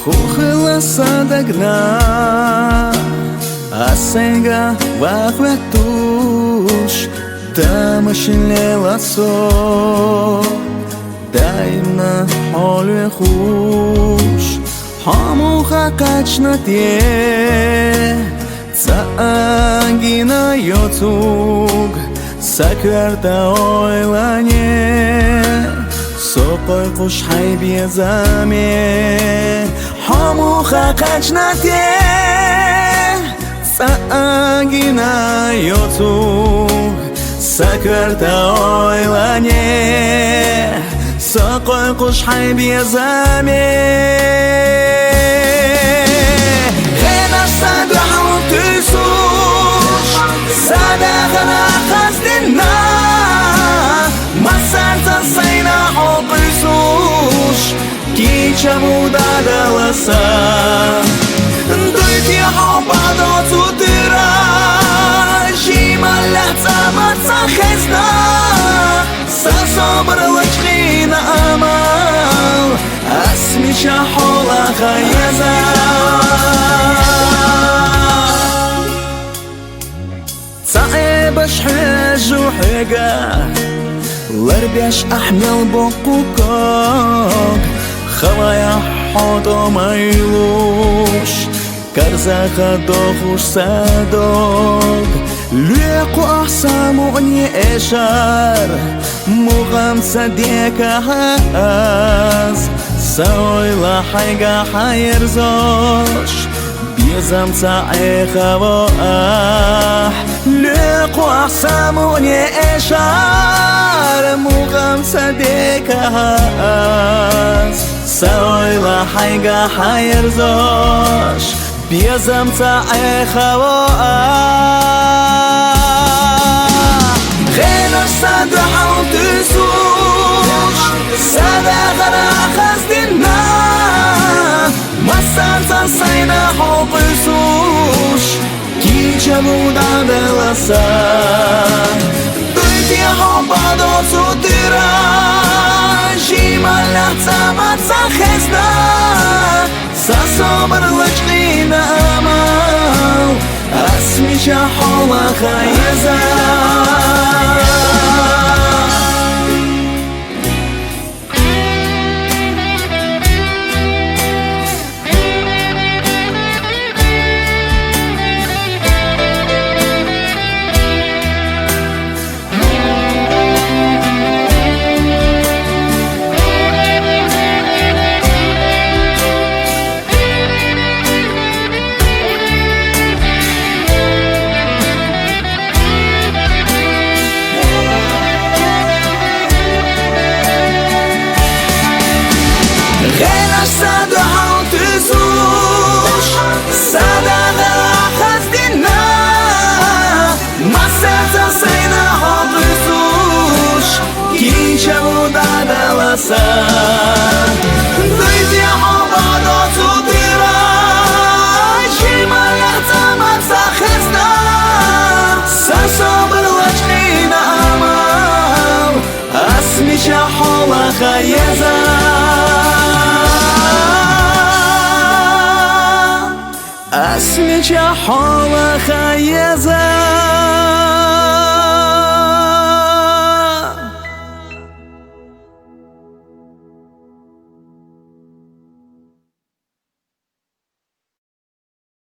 Хухласа дагна Асенга вахветуш Тамашинле ласо Дайна холве хуш Хамуха качна те Цагина йоцуг Сакарта ойлане Сопой куш хайбе заме Хамуха качна те Цагина йоцуг Сакарта ойлане Сопой куш хайбе заме Sadaqana qasdina Masarta sayna hoqisush Kicha mudada lasa Duyti hobado tutira Jima lahza matsa khizna Sa sabr wajkhina amal Asmi shahola khayaza بشحج وحقا لربيش أحمل بقوكوك خوايا حوضو مايلوش كرزاخا دوخوش سادوك ليقو أحساموني إشار مغام صديقا هاز سويلا حيقا حيرزوش بيزم ساعيخا وآح لقوا أحساموني إشار مغام صديقا هاز سويلا حيقا حيرزوش بيزم ساعيخا وآح غير صدحا وتسوش صدقنا خزدنا Masarta sayna hoqisush Kicha mudada lasa Duyti hobado tutira Jima lahza matsa khizna Sa sabr wajkhina amal Asmi shahola khayaza Duyti hobado tutira Jima lahza matsa khizna Sa sabr wajkhina amal Asmi shahola khayaza Asmi shahola khayaza